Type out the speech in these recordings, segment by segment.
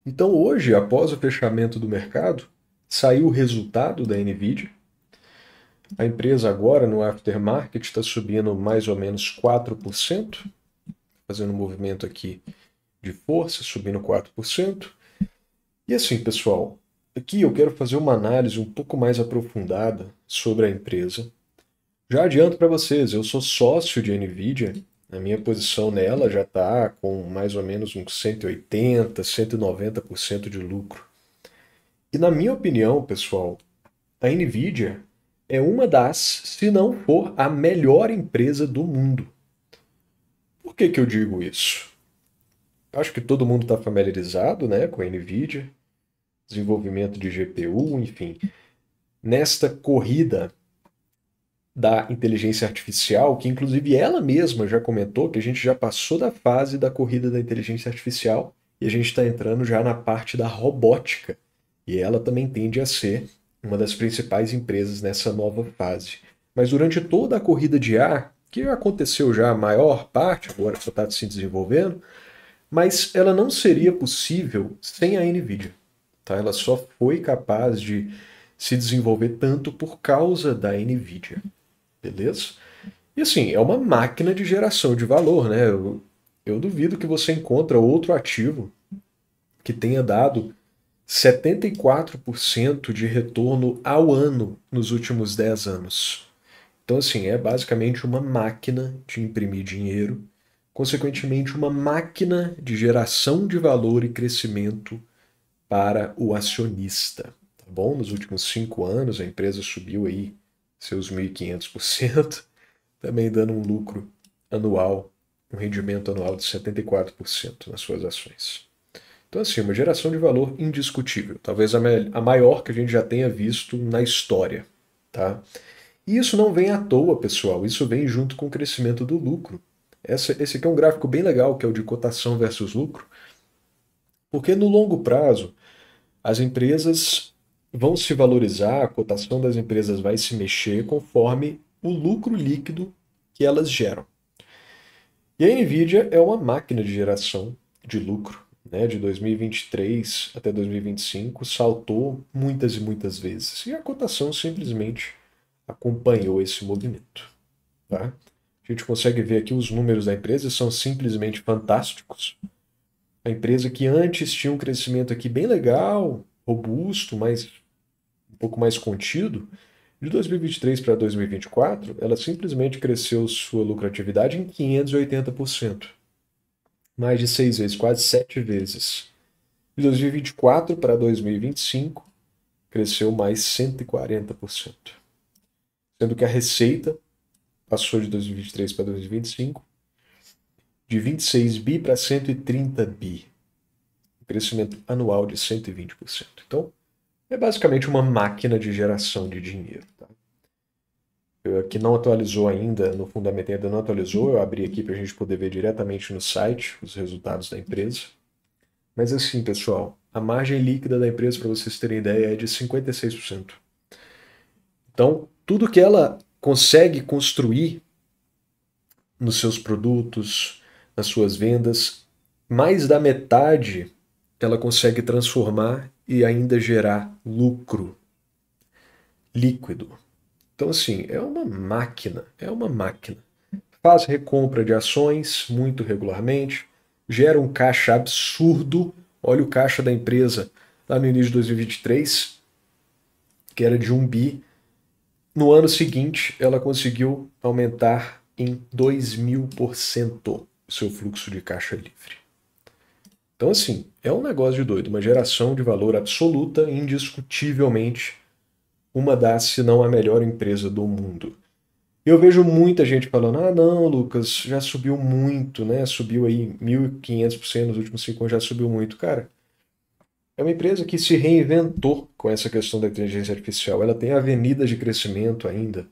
Então hoje, após o fechamento do mercado, saiu o resultado da Nvidia. A empresa agora no aftermarket está subindo mais ou menos 4%, fazendo um movimento aqui de força, subindo 4%. E assim, pessoal, aqui eu quero fazer uma análise um pouco mais aprofundada sobre a empresa. Já adianto para vocês, eu sou sócio de Nvidia, a minha posição nela já está com mais ou menos uns 180, 190% de lucro. E na minha opinião, pessoal, a Nvidia é uma das, se não for a melhor empresa do mundo. Por que que eu digo isso? Acho que todo mundo está familiarizado, né, com a Nvidia, desenvolvimento de GPU, enfim. Nesta corrida da inteligência artificial, que inclusive ela mesma já comentou que a gente já passou da fase da corrida da inteligência artificial e a gente está entrando já na parte da robótica. E ela também tende a ser uma das principais empresas nessa nova fase. Mas durante toda a corrida de ar, que aconteceu já a maior parte, agora só está se desenvolvendo, mas ela não seria possível sem a NVIDIA. Tá? Ela só foi capaz de se desenvolver tanto por causa da NVIDIA. Beleza? E assim, é uma máquina de geração de valor, né? Eu duvido que você encontra outro ativo que tenha dado 74% de retorno ao ano nos últimos 10 anos. Então, assim, é basicamente uma máquina de imprimir dinheiro, consequentemente, uma máquina de geração de valor e crescimento para o acionista. Tá bom? Nos últimos 5 anos, a empresa subiu aí seus 1.500%, também dando um lucro anual, um rendimento anual de 74% nas suas ações. Então, assim, uma geração de valor indiscutível, talvez a maior que a gente já tenha visto na história, tá? E isso não vem à toa, pessoal, isso vem junto com o crescimento do lucro. Esse aqui é um gráfico bem legal, que é o de cotação versus lucro, porque no longo prazo, as empresas vão se valorizar, a cotação das empresas vai se mexer conforme o lucro líquido que elas geram. E a Nvidia é uma máquina de geração de lucro, né? De 2023 até 2025 saltou muitas e muitas vezes e a cotação simplesmente acompanhou esse movimento, tá? A gente consegue ver aqui os números da empresa são simplesmente fantásticos. A empresa que antes tinha um crescimento aqui bem legal, robusto, mas um pouco mais contido, de 2023 para 2024, ela simplesmente cresceu sua lucratividade em 580%. Mais de 6 vezes, quase 7 vezes. De 2024 para 2025, cresceu mais 140%. Sendo que a receita passou de 2023 para 2025 de 26 bi para 130 bi. Um crescimento anual de 120%. Então, é basicamente uma máquina de geração de dinheiro. Tá? Que não atualizou ainda, no Fundamental ainda não atualizou, eu abri aqui para a gente poder ver diretamente no site os resultados da empresa. Mas assim, pessoal, a margem líquida da empresa, para vocês terem ideia, é de 56%. Então, tudo que ela consegue construir nos seus produtos, nas suas vendas, mais da metade ela consegue transformar e ainda gerar lucro líquido. Então, assim, é uma máquina, é uma máquina. Faz recompra de ações muito regularmente, gera um caixa absurdo. Olha o caixa da empresa lá no início de 2023, que era de 1 bi. No ano seguinte, ela conseguiu aumentar em 2.000% o seu fluxo de caixa livre. Então, assim, é um negócio de doido, uma geração de valor absoluta, indiscutivelmente, uma das, se não a melhor empresa do mundo. Eu vejo muita gente falando, ah não, Lucas, já subiu muito, né? Subiu aí 1.500% nos últimos 5 anos, já subiu muito. Cara, é uma empresa que se reinventou com essa questão da inteligência artificial. Ela tem avenidas de crescimento ainda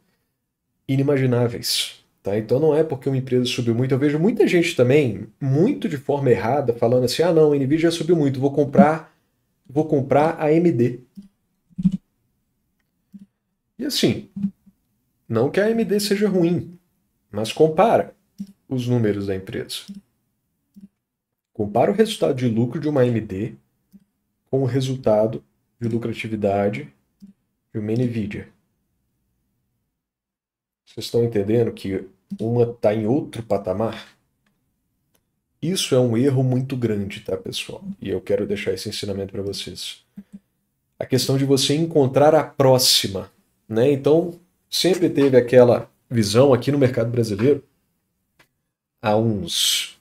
inimagináveis. Tá? Então não é porque uma empresa subiu muito. Eu vejo muita gente também, muito de forma errada, falando assim, ah não, a Nvidia já subiu muito, vou comprar a AMD. E assim, não que a AMD seja ruim, mas compara os números da empresa. Compara o resultado de lucro de uma AMD com o resultado de lucratividade de uma NVIDIA. Vocês estão entendendo que uma está em outro patamar? Isso é um erro muito grande, tá, pessoal? E eu quero deixar esse ensinamento para vocês. A questão de você encontrar a próxima, né? Então, sempre teve aquela visão aqui no mercado brasileiro, há uns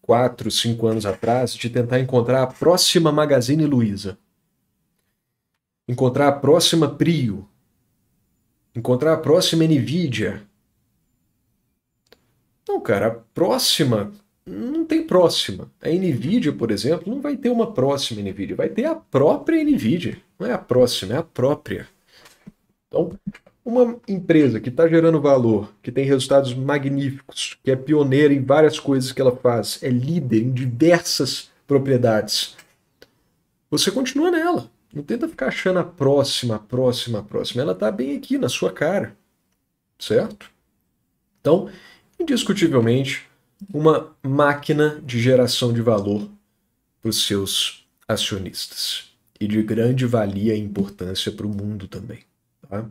4, 5 anos atrás, de tentar encontrar a próxima Magazine Luiza, encontrar a próxima Prio, encontrar a próxima NVIDIA. Não, cara, a próxima não tem próxima. A NVIDIA, por exemplo, não vai ter uma próxima NVIDIA, vai ter a própria NVIDIA. Não é a próxima, é a própria. Então, uma empresa que está gerando valor, que tem resultados magníficos, que é pioneira em várias coisas que ela faz, é líder em diversas propriedades, você continua nela. Não tenta ficar achando a próxima, a próxima, a próxima. Ela está bem aqui na sua cara, certo? Então, indiscutivelmente, uma máquina de geração de valor para os seus acionistas e de grande valia e importância para o mundo também. Tá?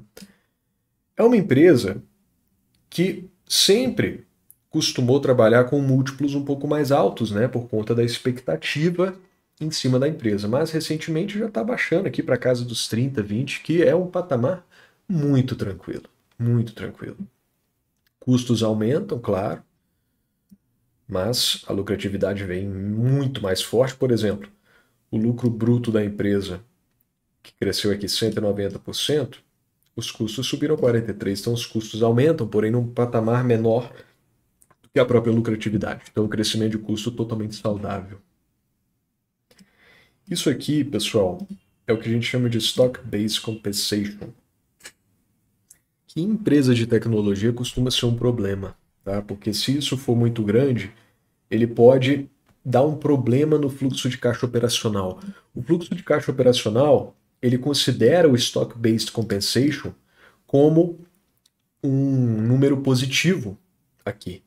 É uma empresa que sempre costumou trabalhar com múltiplos um pouco mais altos, né, por conta da expectativa em cima da empresa. Mas recentemente já está baixando aqui para casa dos 30, 20, que é um patamar muito tranquilo, muito tranquilo. Custos aumentam, claro, mas a lucratividade vem muito mais forte. Por exemplo, o lucro bruto da empresa, que cresceu aqui 190%, os custos subiram 43%. Então os custos aumentam, porém num patamar menor do que a própria lucratividade. Então o crescimento de custo totalmente saudável. Isso aqui, pessoal, é o que a gente chama de Stock-Based Compensation, que em empresas de tecnologia costuma ser um problema, tá? Porque se isso for muito grande, ele pode dar um problema no fluxo de caixa operacional. O fluxo de caixa operacional, ele considera o Stock-Based Compensation como um número positivo aqui.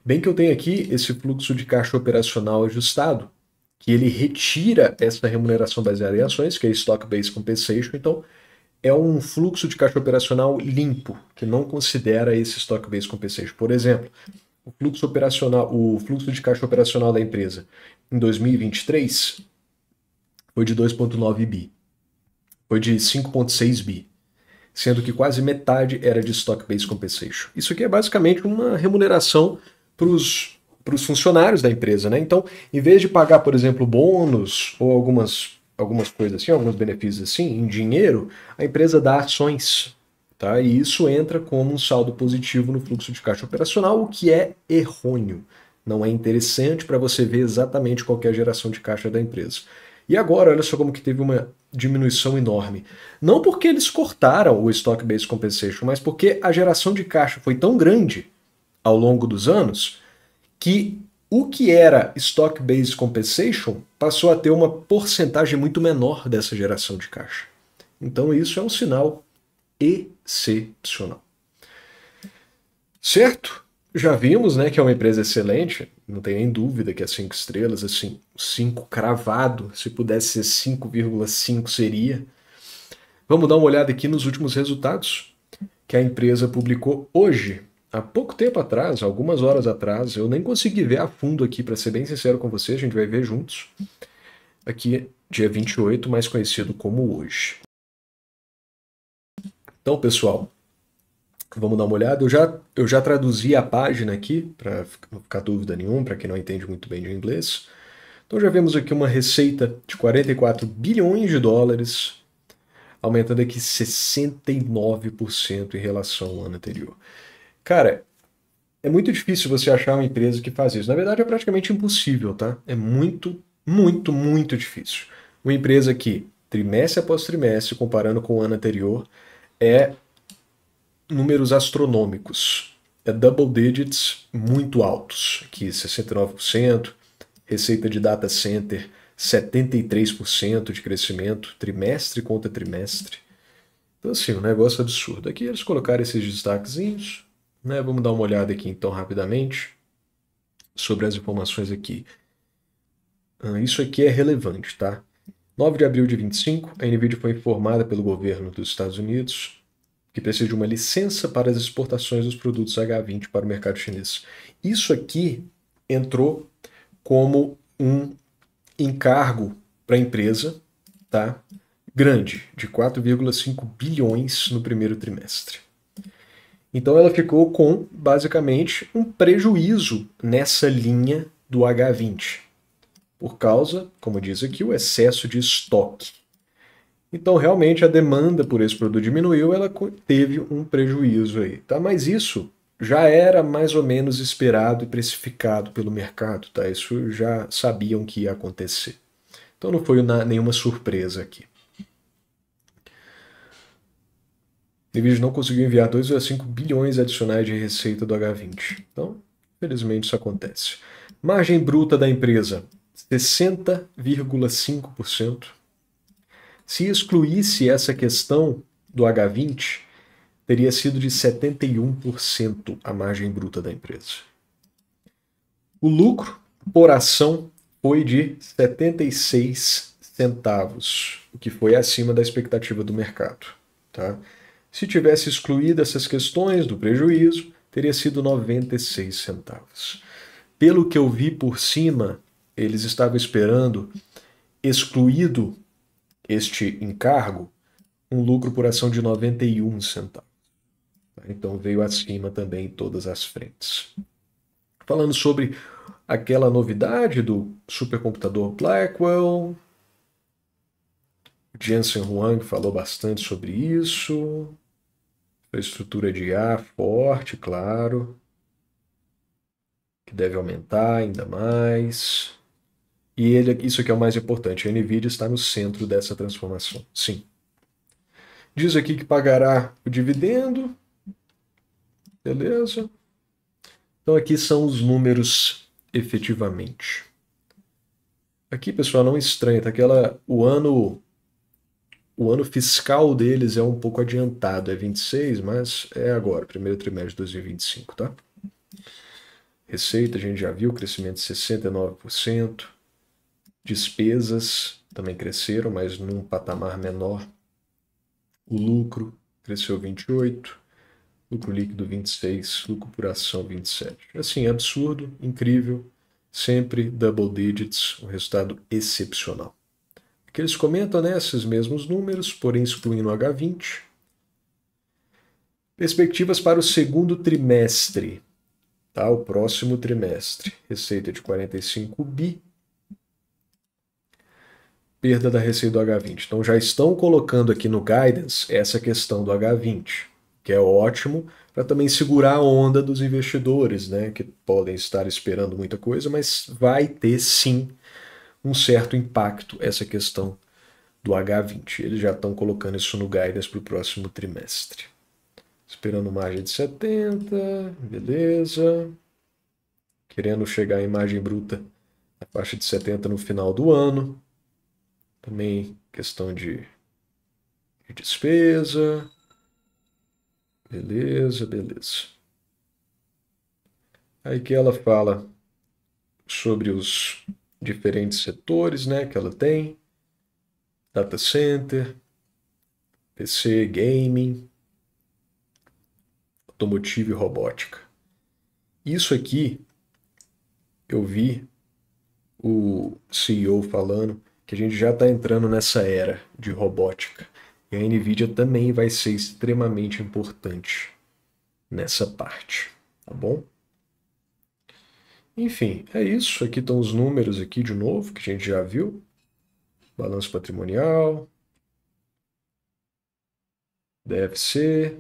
Bem que eu tenho aqui esse fluxo de caixa operacional ajustado, que ele retira essa remuneração baseada em ações, que é Stock-Based Compensation, então é um fluxo de caixa operacional limpo, que não considera esse Stock-Based Compensation. Por exemplo, o fluxo de caixa operacional da empresa em 2023 foi de 2,9 bi, foi de 5,6 bi, sendo que quase metade era de Stock-Based Compensation. Isso aqui é basicamente uma remuneração para os funcionários da empresa, né? Então, em vez de pagar, por exemplo, bônus ou algumas coisas assim, alguns benefícios assim, em dinheiro, a empresa dá ações, tá? E isso entra como um saldo positivo no fluxo de caixa operacional, o que é errôneo. Não é interessante para você ver exatamente qual é a geração de caixa da empresa. E agora, olha só como que teve uma diminuição enorme. Não porque eles cortaram o Stock-Based Compensation, mas porque a geração de caixa foi tão grande ao longo dos anos que o que era Stock-Based Compensation passou a ter uma porcentagem muito menor dessa geração de caixa. Então isso é um sinal excepcional. Certo? Já vimos, né, que é uma empresa excelente, não tem nem dúvida que é 5 estrelas, assim, 5 cravado, se pudesse ser 5,5 seria. Vamos dar uma olhada aqui nos últimos resultados que a empresa publicou hoje, há pouco tempo atrás, algumas horas atrás. Eu nem consegui ver a fundo aqui, para ser bem sincero com você, a gente vai ver juntos. Aqui, dia 28, mais conhecido como hoje. Então, pessoal, vamos dar uma olhada. Eu já traduzi a página aqui, para não ficar dúvida nenhuma, para quem não entende muito bem de inglês. Então já vemos aqui uma receita de 44 bilhões de dólares, aumentando aqui 69% em relação ao ano anterior. Cara, é muito difícil você achar uma empresa que faz isso. Na verdade, é praticamente impossível, tá? É muito, muito, muito difícil. Uma empresa que, trimestre após trimestre, comparando com o ano anterior, é números astronômicos. É double digits muito altos, aqui 69%, receita de data center 73% de crescimento, trimestre contra trimestre. Então, assim, um negócio absurdo. Aqui eles colocaram esses destaquezinhos, né? Vamos dar uma olhada aqui, então, rapidamente, sobre as informações aqui. Isso aqui é relevante, tá? 9 de abril de 25, a NVIDIA foi informada pelo governo dos Estados Unidos que precisa de uma licença para as exportações dos produtos H20 para o mercado chinês. Isso aqui entrou como um encargo para a empresa, tá? Grande, de 4,5 bilhões no primeiro trimestre. Então ela ficou com, basicamente, um prejuízo nessa linha do H20, por causa, como diz aqui, o excesso de estoque. Então, realmente, a demanda por esse produto diminuiu, ela teve um prejuízo aí, tá? Mas isso já era mais ou menos esperado e precificado pelo mercado, tá? Isso já sabiam que ia acontecer. Então não foi nenhuma surpresa aqui. A NVIDIA não conseguiu enviar 2,5 bilhões adicionais de receita do H20. Então, felizmente isso acontece. Margem bruta da empresa, 60,5%. Se excluísse essa questão do H20, teria sido de 71% a margem bruta da empresa. O lucro por ação foi de 76 centavos, o que foi acima da expectativa do mercado. Tá? Se tivesse excluído essas questões do prejuízo, teria sido 96 centavos. Pelo que eu vi por cima, eles estavam esperando, excluído este encargo, um lucro por ação de 91 centavos. Então veio acima também em todas as frentes. Falando sobre aquela novidade do supercomputador Blackwell, Jensen Huang falou bastante sobre isso. A estrutura de IA forte, claro, que deve aumentar ainda mais. E isso aqui é o mais importante, a NVIDIA está no centro dessa transformação. Sim. Diz aqui que pagará o dividendo. Beleza? Então aqui são os números efetivamente. Aqui, pessoal, não estranha, tá? O ano fiscal deles é um pouco adiantado, é 26, mas é agora, primeiro trimestre de 2025, tá? Receita, a gente já viu, crescimento de 69%. Despesas também cresceram, mas num patamar menor. O lucro cresceu 28%. Lucro líquido 26%, lucro por ação 27%. Assim, absurdo, incrível, sempre double digits, um resultado excepcional. Aqui eles comentam, né, esses mesmos números, porém excluindo o H20. Perspectivas para o segundo trimestre, tá? O próximo trimestre. Receita de 45 bi. Perda da receita do H20. Então já estão colocando aqui no guidance essa questão do H20, que é ótimo para também segurar a onda dos investidores, né, que podem estar esperando muita coisa, mas vai ter sim um certo impacto essa questão do H20. Eles já estão colocando isso no guidance para o próximo trimestre. Esperando margem de 70, beleza. Querendo chegar em margem bruta na faixa de 70 no final do ano. Também questão de despesa. Beleza, beleza. Aí que ela fala sobre os diferentes setores, né, que ela tem. Data center, PC, gaming, automotivo e robótica. Isso aqui eu vi o CEO falando que a gente já está entrando nessa era de robótica. E a NVIDIA também vai ser extremamente importante nessa parte, tá bom? Enfim, é isso. Aqui estão os números aqui de novo, que a gente já viu. Balanço patrimonial. DFC.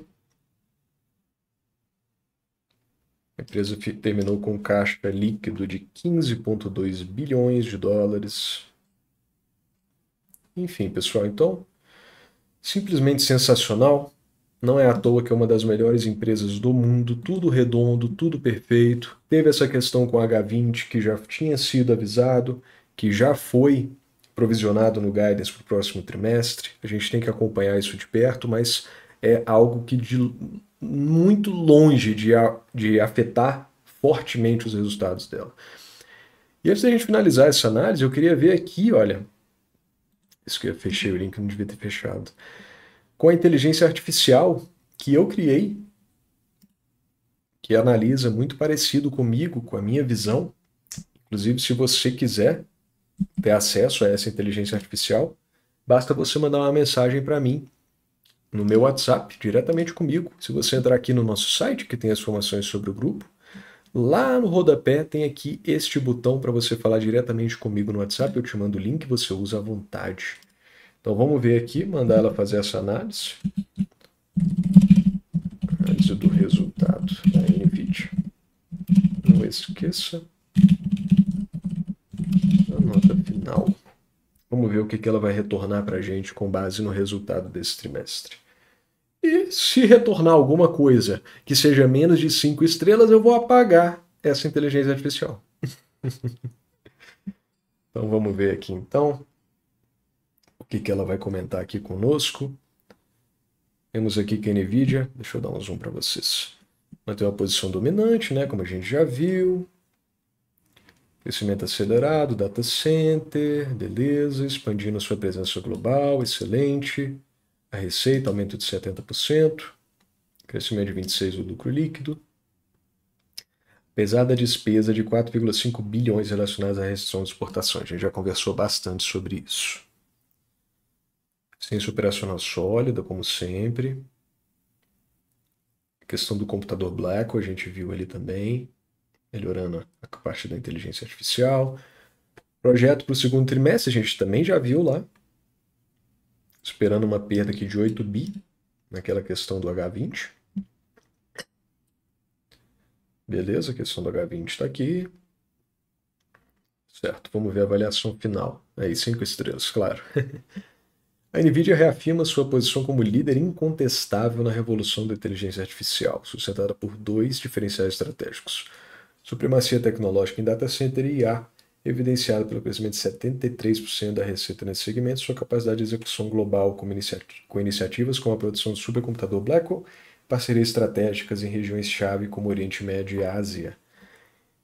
A empresa terminou com caixa líquido de 15,2 bilhões de dólares. Enfim, pessoal, então, simplesmente sensacional. Não é à toa que é uma das melhores empresas do mundo, tudo redondo, tudo perfeito. Teve essa questão com a H20 que já tinha sido avisado, que já foi provisionado no guidance para o próximo trimestre. A gente tem que acompanhar isso de perto, mas é algo que de muito longe de afetar fortemente os resultados dela. E antes da gente finalizar essa análise, eu queria ver aqui, olha, Isso que eu fechei o link, não devia ter fechado. Com a inteligência artificial que eu criei, que analisa muito parecido comigo, com a minha visão. Inclusive, se você quiser ter acesso a essa inteligência artificial, basta você mandar uma mensagem para mim no meu WhatsApp, diretamente comigo. Se você entrar aqui no nosso site, que tem as informações sobre o grupo, lá no rodapé tem aqui este botão para você falar diretamente comigo no WhatsApp. Eu te mando o link, você usa à vontade. Então vamos ver aqui, mandar ela fazer essa análise. Análise do resultado da NVIDIA. Não esqueça a nota final. Vamos ver o que ela vai retornar para a gente com base no resultado desse trimestre. E se retornar alguma coisa que seja menos de 5 estrelas, eu vou apagar essa inteligência artificial. Então vamos ver aqui então o que ela vai comentar aqui conosco. Temos aqui que a NVIDIA, deixa eu dar um zoom para vocês, mantém uma posição dominante, né, como a gente já viu. Crescimento acelerado, data center, beleza, expandindo sua presença global, excelente. A receita, aumento de 70%, crescimento de 26% do lucro líquido. Apesar da despesa de 4,5 bilhões relacionadas à restrição de exportações. A gente já conversou bastante sobre isso. Ciência operacional sólida, como sempre. A questão do computador Blackwell, a gente viu ali também, melhorando a parte da inteligência artificial. Projeto para o segundo trimestre, a gente também já viu lá. Esperando uma perda aqui de 8 bi, naquela questão do H20. Beleza, a questão do H20 está aqui. Certo, vamos ver a avaliação final. Aí, 5 estrelas, claro. A NVIDIA reafirma sua posição como líder incontestável na revolução da inteligência artificial, sustentada por dois diferenciais estratégicos. Supremacia tecnológica em data center e IA, evidenciada pelo crescimento de 73% da receita nesse segmento, sua capacidade de execução global com iniciativas como a produção do supercomputador Blackwell, parcerias estratégicas em regiões-chave como Oriente Médio e Ásia.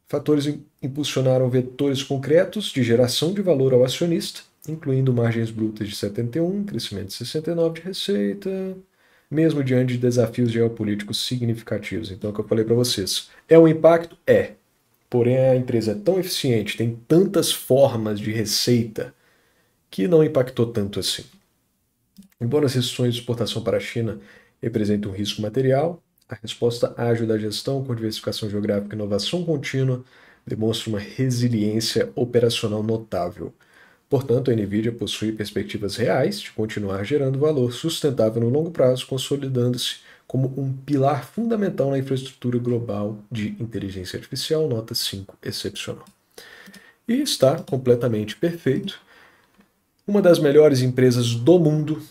Fatores impulsionaram vetores concretos de geração de valor ao acionista, incluindo margens brutas de 71, crescimento de 69 de receita, mesmo diante de desafios geopolíticos significativos. Então, é o que eu falei para vocês. É um impacto? É. Porém, a empresa é tão eficiente, tem tantas formas de receita, que não impactou tanto assim. Embora as restrições de exportação para a China representem um risco material, a resposta ágil da gestão, com diversificação geográfica e inovação contínua, demonstra uma resiliência operacional notável. Portanto, a NVIDIA possui perspectivas reais de continuar gerando valor sustentável no longo prazo, consolidando-se como um pilar fundamental na infraestrutura global de inteligência artificial, nota 5, excepcional. E está completamente perfeito. Uma das melhores empresas do mundo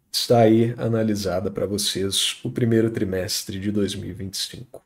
está aí analisada para vocês o primeiro trimestre de 2025.